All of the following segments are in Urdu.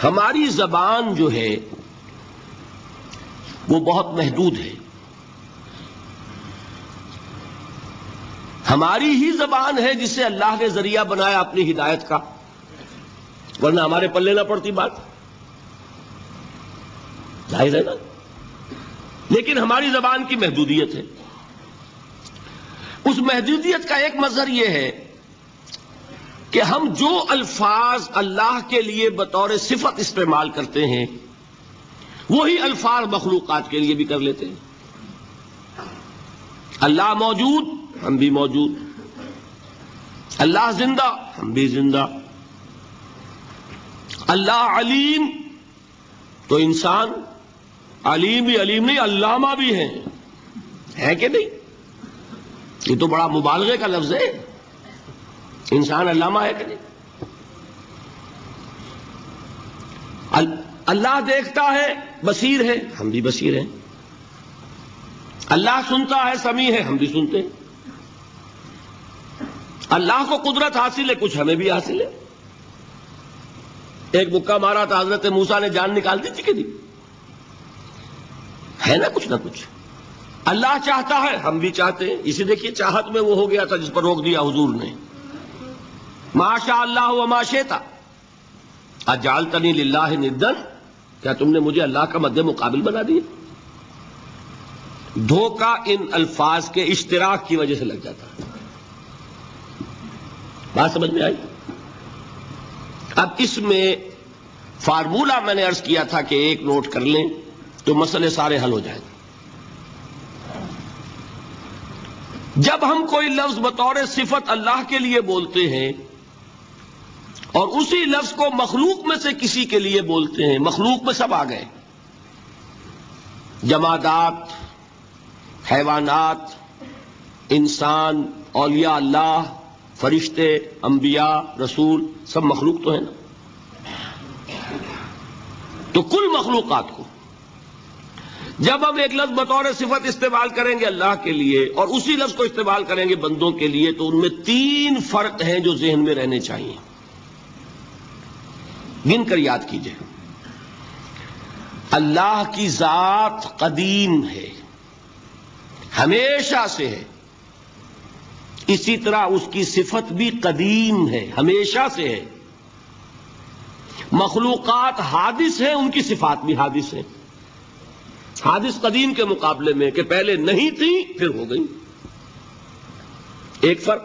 ہماری زبان جو ہے وہ بہت محدود ہے. ہماری ہی زبان ہے جسے اللہ نے ذریعہ بنایا اپنی ہدایت کا، ورنہ ہمارے پلے نہ پڑتی بات، ظاہر ہے نا. لیکن ہماری زبان کی محدودیت ہے. اس محدودیت کا ایک مظہر یہ ہے کہ ہم جو الفاظ اللہ کے لیے بطور صفت استعمال کرتے ہیں وہی الفاظ مخلوقات کے لیے بھی کر لیتے ہیں. اللہ موجود، ہم بھی موجود. اللہ زندہ، ہم بھی زندہ. اللہ علیم، تو انسان علیم بھی علیم نہیں، علامہ بھی ہے کہ نہیں؟ یہ تو بڑا مبالغے کا لفظ ہے. انسان علامہ ہے کہ نہیں؟ اللہ دیکھتا ہے، بصیر ہے، ہم بھی بصیر ہیں. اللہ سنتا ہے، سمیع ہے، ہم بھی سنتے ہیں. اللہ کو قدرت حاصل ہے، کچھ ہمیں بھی حاصل ہے. ایک مکہ مارا تھا حضرت موسیٰ نے، جان نکال دی تھی کہ نہیں؟ ہے نا کچھ نہ کچھ. اللہ چاہتا ہے، ہم بھی چاہتے ہیں. اسی دیکھیے چاہت میں وہ ہو گیا تھا جس پر روک دیا حضور نے. ما شاء اللہ وما شئت اجعلتنی للہ ندا، کیا تم نے مجھے اللہ کا مد مقابل بنا دیا؟ دھوکہ ان الفاظ کے اشتراک کی وجہ سے لگ جاتا ہے. بات سمجھ میں آئی؟ اب اس میں فارمولہ میں نے عرض کیا تھا کہ ایک نوٹ کر لیں تو مسئلے سارے حل ہو جائیں گے. جب ہم کوئی لفظ بطور صفت اللہ کے لیے بولتے ہیں اور اسی لفظ کو مخلوق میں سے کسی کے لیے بولتے ہیں، مخلوق میں سب آ گئے، جمادات، حیوانات، انسان، اولیاء اللہ، فرشتے، انبیاء، رسول، سب مخلوق تو ہیں نا. تو کل مخلوقات کو جب ہم ایک لفظ بطور صفت استعمال کریں گے اللہ کے لیے اور اسی لفظ کو استعمال کریں گے بندوں کے لیے، تو ان میں 3 فرق ہیں جو ذہن میں رہنے چاہیے. گن کر یاد کیجئے. اللہ کی ذات قدیم ہے، ہمیشہ سے ہے. اسی طرح اس کی صفت بھی قدیم ہے، ہمیشہ سے ہے. مخلوقات حادث ہیں، ان کی صفات بھی حادث ہیں. حادث قدیم کے مقابلے میں کہ پہلے نہیں تھی پھر ہو گئی. ایک فرق.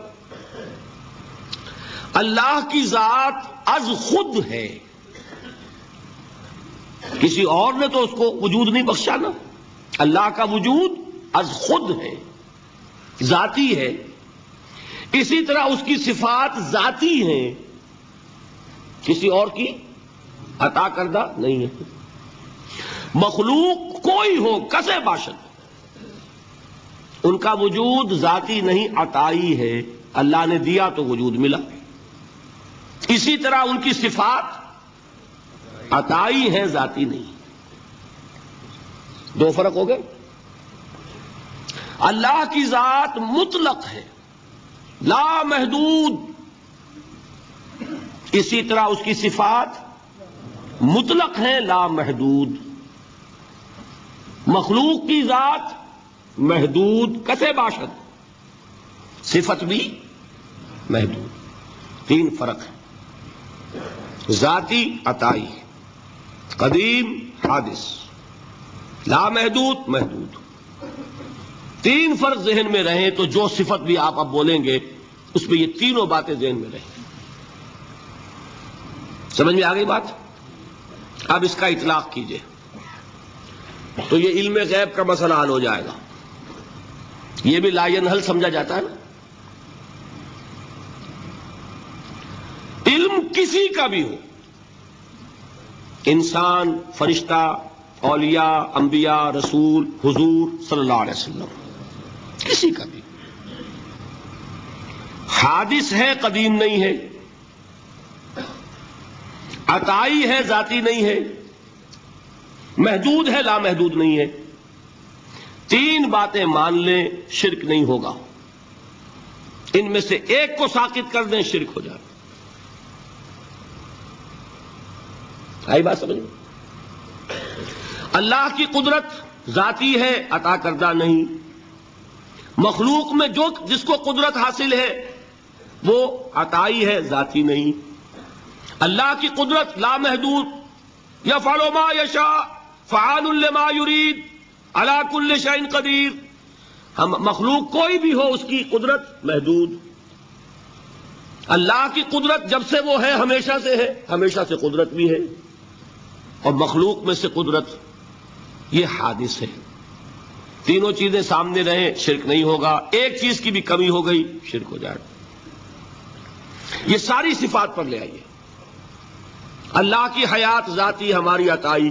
اللہ کی ذات از خود ہے، کسی اور نے تو اس کو وجود نہیں بخشا نا. اللہ کا وجود از خود ہے، ذاتی ہے. اسی طرح اس کی صفات ذاتی ہیں، کسی اور کی عطا کردہ نہیں ہے. مخلوق کوئی ہو کسے باشد، ان کا وجود ذاتی نہیں عطائی ہے. اللہ نے دیا تو وجود ملا. اسی طرح ان کی صفات عطائی ہیں، ذاتی نہیں. 2 فرق ہو گئے. اللہ کی ذات مطلق ہے، لا محدود. اسی طرح اس کی صفات مطلق ہیں، لا محدود. مخلوق کی ذات محدود کسے باشد، صفت بھی محدود. 3 فرق ہیں، ذاتی عطائی، قدیم حادث، لا محدود محدود. 3 فرق ذہن میں رہیں تو جو صفت بھی آپ اب بولیں گے اس میں یہ تینوں باتیں ذہن میں رہیں. سمجھ میں آ گئی بات؟ اب اس کا اطلاق کیجئے تو یہ علم غیب کا مسئلہ حل ہو جائے گا. یہ بھی لا ینحل سمجھا جاتا ہے نا. علم کسی کا بھی ہو، انسان، فرشتہ، اولیاء، انبیاء، رسول، حضور صلی اللہ علیہ وسلم، کسی کا بھی حادث ہے، قدیم نہیں ہے. عطائی ہے، ذاتی نہیں ہے. محدود ہے، لا محدود نہیں ہے. 3 باتیں مان لیں، شرک نہیں ہوگا. ان میں سے ایک کو ساقط کر دیں، شرک ہو جائے. آئی بات سمجھ؟ اللہ کی قدرت ذاتی ہے، عطا کردہ نہیں. مخلوق میں جس کو قدرت حاصل ہے وہ عطائی ہے، ذاتی نہیں. اللہ کی قدرت لامحدود، یفعل ما یشاء فعال لما یرید علی کل شیء قدیر. ہم مخلوق کوئی بھی ہو اس کی قدرت محدود. اللہ کی قدرت جب سے وہ ہے ہمیشہ سے ہے، ہمیشہ سے قدرت بھی ہے. اور مخلوق میں سے قدرت یہ حادث ہے. تینوں چیزیں سامنے رہیں شرک نہیں ہوگا. ایک چیز کی بھی کمی ہو گئی شرک ہو جائے. یہ ساری صفات پر لے آئیے. اللہ کی حیات ذاتی ہماری عطائی،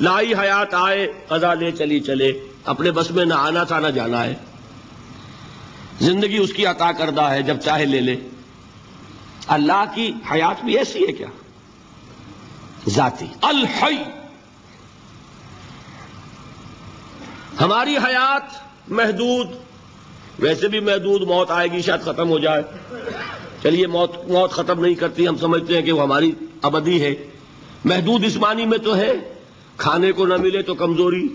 لائی حیات آئے قضا لے چلی چلے، اپنے بس میں نہ آنا تھا نہ جانا ہے. زندگی اس کی عطا کردہ ہے، جب چاہے لے لے. اللہ کی حیات بھی ایسی ہے کیا؟ ذاتی الحی. ہماری حیات محدود، ویسے بھی محدود. موت آئے گی شاید ختم ہو جائے. چلیے موت ختم نہیں کرتی، ہم سمجھتے ہیں کہ وہ ہماری ابدی ہے. محدود اس معنی میں تو ہے کھانے کو نہ ملے تو کمزوری،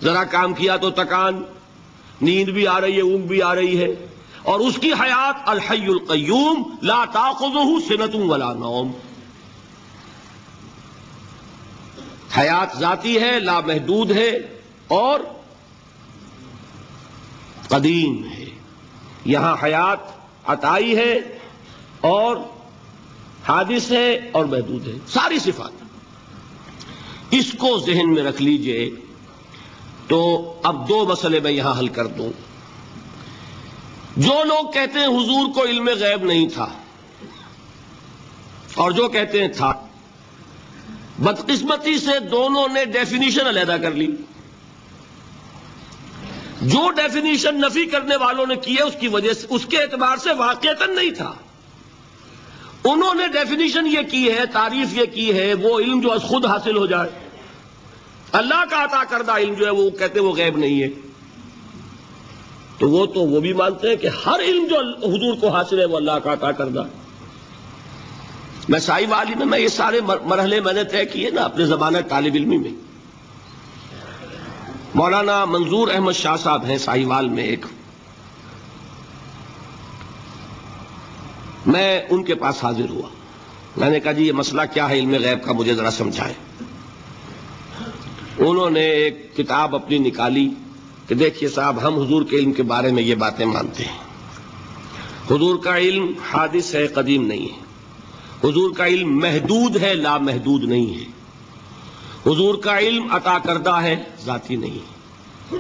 ذرا کام کیا تو تکان، نیند بھی آ رہی ہے، اونگ بھی آ رہی ہے. اور اس کی حیات الحی القیوم لا تاخذہ سنۃ ولا نوم. حیات ذاتی ہے، لامحدود ہے اور قدیم ہے. یہاں حیات عطائی ہے اور حادث ہے اور محدود ہے. ساری صفات اس کو ذہن میں رکھ لیجئے. تو اب دو مسئلے میں یہاں حل کر دوں. جو لوگ کہتے ہیں حضور کو علم غیب نہیں تھا اور جو کہتے ہیں تھا، بدقسمتی سے دونوں نے ڈیفینیشن علیحدہ کر لی. جو ڈیفینیشن نفی کرنے والوں نے کی ہے اس کی وجہ سے، اس کے اعتبار سے واقعتاً نہیں تھا. انہوں نے ڈیفینیشن یہ کی ہے، تعریف یہ کی ہے، وہ علم جو خود حاصل ہو جائے. اللہ کا عطا کردہ علم جو ہے وہ کہتے ہیں وہ غیب نہیں ہے. تو وہ بھی مانتے ہیں کہ ہر علم جو حضور کو حاصل ہے وہ اللہ کا عطا کردہ. میں سائی والی میں یہ سارے مرحلے میں نے طے کیے نا اپنے زمانہ طالب علمی میں. مولانا منظور احمد شاہ صاحب ہیں سائی وال میں ایک، میں ان کے پاس حاضر ہوا. میں نے کہا جی یہ مسئلہ کیا ہے علم غیب کا، مجھے ذرا سمجھائیں. انہوں نے ایک کتاب اپنی نکالی کہ دیکھیے صاحب ہم حضور کے علم کے بارے میں یہ باتیں مانتے ہیں. حضور کا علم حادث ہے، قدیم نہیں ہے. حضور کا علم محدود ہے، لامحدود نہیں ہے. حضور کا علم عطا کردہ ہے، ذاتی نہیں ہے.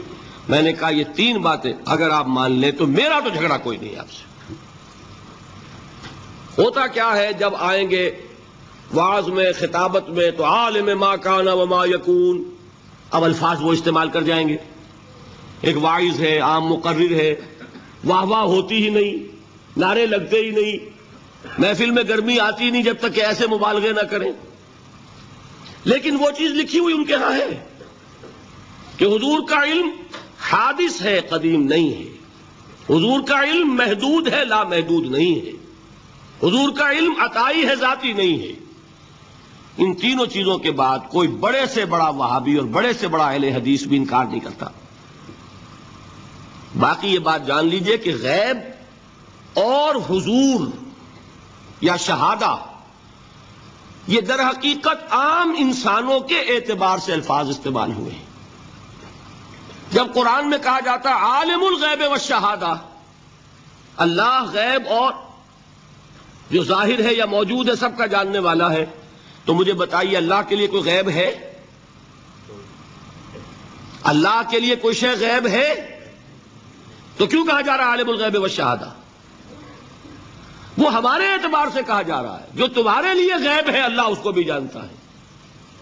میں نے کہا یہ تین باتیں اگر آپ مان لیں تو میرا تو جھگڑا کوئی نہیں آپ سے. ہوتا کیا ہے جب آئیں گے وعظ میں، خطابت میں، تو عالم ما کان وما یکون، اب الفاظ وہ استعمال کر جائیں گے. ایک واعظ ہے، عام مقرر ہے، واہ واہ ہوتی ہی نہیں، نعرے لگتے ہی نہیں، محفل میں گرمی آتی نہیں جب تک کہ ایسے مبالغے نہ کریں. لیکن وہ چیز لکھی ہوئی ان کے ہاں ہے کہ حضور کا علم حادث ہے، قدیم نہیں ہے. حضور کا علم محدود ہے، لامحدود نہیں ہے. حضور کا علم عطائی ہے، ذاتی نہیں ہے. ان تینوں چیزوں کے بعد کوئی بڑے سے بڑا وہابی اور بڑے سے بڑا اہل حدیث بھی انکار نہیں کرتا. باقی یہ بات جان لیجئے کہ غیب اور حضور یا شہادہ یہ در حقیقت عام انسانوں کے اعتبار سے الفاظ استعمال ہوئے ہیں. جب قرآن میں کہا جاتا عالم الغیب والشہادہ، اللہ غیب اور جو ظاہر ہے یا موجود ہے سب کا جاننے والا ہے، تو مجھے بتائیے اللہ کے لیے کوئی غیب ہے؟ اللہ کے لیے کوئی شے غیب ہے؟ تو کیوں کہا جا رہا ہے عالم الغیب والشہادہ؟ وہ ہمارے اعتبار سے کہا جا رہا ہے. جو تمہارے لیے غیب ہے اللہ اس کو بھی جانتا ہے،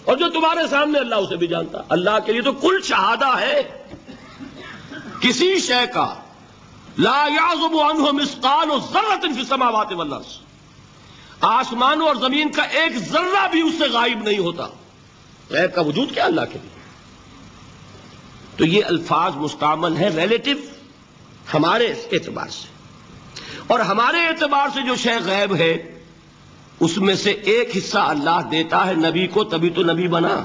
اور جو تمہارے سامنے اللہ اسے بھی جانتا ہے. اللہ کے لیے تو کل شہادہ ہے. کسی شے کا لا یعزب عنہ مثقال ذرۃ فی السماوات والارض، آسمانوں اور زمین کا ایک ذرہ بھی اس سے غائب نہیں ہوتا. غیب کا وجود کیا اللہ کے لیے؟ تو یہ الفاظ مستعمل ہے ریلیٹو ہمارے اعتبار سے، اور ہمارے اعتبار سے جو شے غیب ہے اس میں سے ایک حصہ اللہ دیتا ہے نبی کو، تبھی تو نبی بنا۔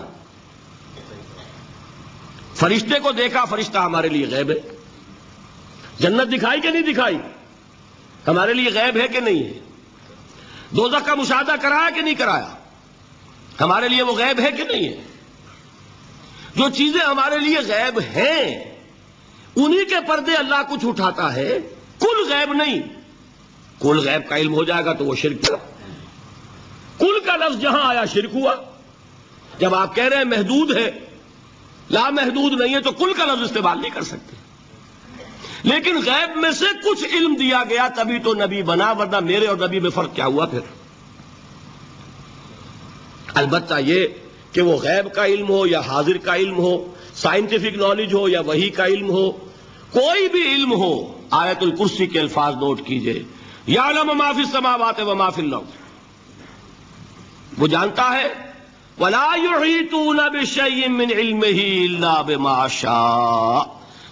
فرشتے کو دیکھا، فرشتہ ہمارے لیے غیب ہے۔ جنت دکھائی کہ نہیں دکھائی، ہمارے لیے غیب ہے کہ نہیں ہے۔ دوزخ کا مشاہدہ کرایا کہ نہیں کرایا، ہمارے لیے وہ غیب ہے کہ نہیں ہے۔ جو چیزیں ہمارے لیے غیب ہیں انہی کے پردے اللہ کچھ اٹھاتا ہے، کل غیب نہیں۔ کل غیب کا علم ہو جائے گا تو وہ شرک ہے۔ کل کا لفظ جہاں آیا شرک ہوا۔ جب آپ کہہ رہے ہیں محدود ہے، لا محدود نہیں ہے، تو کل کا لفظ استعمال نہیں کر سکتے۔ لیکن غیب میں سے کچھ علم دیا گیا تبھی تو نبی بنا، ورنہ میرے اور نبی میں فرق کیا ہوا پھر؟ البتہ یہ کہ وہ غیب کا علم ہو یا حاضر کا علم ہو، سائنٹیفک نالج ہو یا وحی کا علم ہو، کوئی بھی علم ہو، آیت الکرسی کے الفاظ نوٹ کیجئے، یعلم ما فی السماوات و ما فی الارض، وہ جانتا ہے، ولا یحیطون بشیء من علمہ الا بما شاء،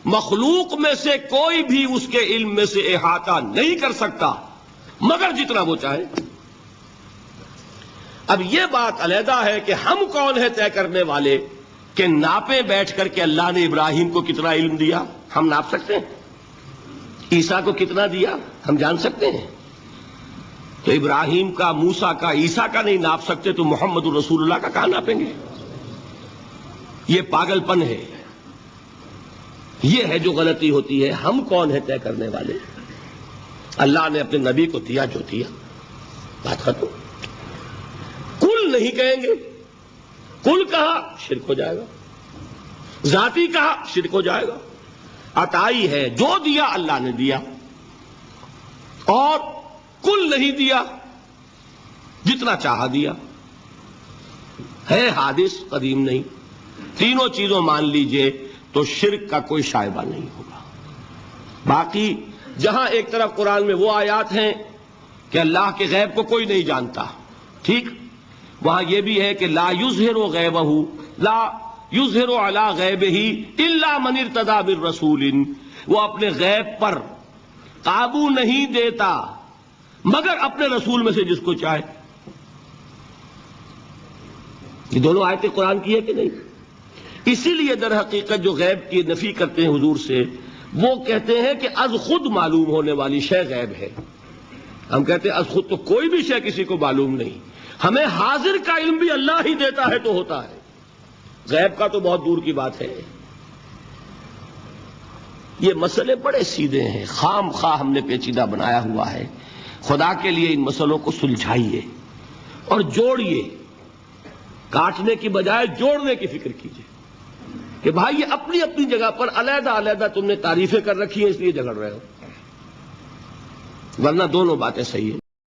مخلوق میں سے کوئی بھی اس کے علم میں سے احاطہ نہیں کر سکتا مگر جتنا وہ چاہے۔ اب یہ بات علیحدہ ہے کہ ہم کون ہیں طے کرنے والے کہ ناپے بیٹھ کر کے اللہ نے ابراہیم کو کتنا علم دیا، ہم ناپ سکتے ہیں؟ عیسیٰ کو کتنا دیا ہم جان سکتے ہیں؟ تو ابراہیم کا، موسیٰ کا، عیسیٰ کا نہیں ناپ سکتے تو محمد الرسول اللہ کا کہاں ناپیں گے؟ یہ پاگل پن ہے، یہ ہے جو غلطی ہوتی ہے۔ ہم کون ہیں طے کرنے والے؟ اللہ نے اپنے نبی کو دیا جو دیا، بات ختم۔ کل نہیں کہیں گے، کل کہا شرک ہو جائے گا، ذاتی کہا شرک ہو جائے گا۔ عطائی ہے، جو دیا اللہ نے دیا، اور کل نہیں دیا، جتنا چاہا دیا، ہے حادث قدیم نہیں۔ تینوں چیزوں مان لیجئے تو شرک کا کوئی شائبہ نہیں ہوگا۔ باقی جہاں ایک طرف قرآن میں وہ آیات ہیں کہ اللہ کے غیب کو کوئی نہیں جانتا، ٹھیک، وہاں یہ بھی ہے کہ لا یظہر غیبہ، لا یظہر علی غیبہ الا من ارتضی بالرسول، وہ اپنے غیب پر قابو نہیں دیتا مگر اپنے رسول میں سے جس کو چاہے۔ یہ دونوں آیتیں قرآن کی ہے کہ نہیں؟ اسی لیے در حقیقت جو غیب کی نفی کرتے ہیں حضور سے، وہ کہتے ہیں کہ از خود معلوم ہونے والی شے غیب ہے۔ ہم کہتے ہیں از خود تو کوئی بھی شے کسی کو معلوم نہیں، ہمیں حاضر کا علم بھی اللہ ہی دیتا ہے تو ہوتا ہے، غیب کا تو بہت دور کی بات ہے۔ یہ مسئلے بڑے سیدھے ہیں، خام خواہ ہم نے پیچیدہ بنایا ہوا ہے۔ خدا کے لیے ان مسئلوں کو سلجھائیے اور جوڑیے، کاٹنے کی بجائے جوڑنے کی فکر کیجیے کہ بھائی یہ اپنی اپنی جگہ پر علیحدہ علیحدہ تم نے تعریفیں کر رکھی ہیں اس لیے جھگڑ رہے ہو، ورنہ دونوں باتیں صحیح ہیں۔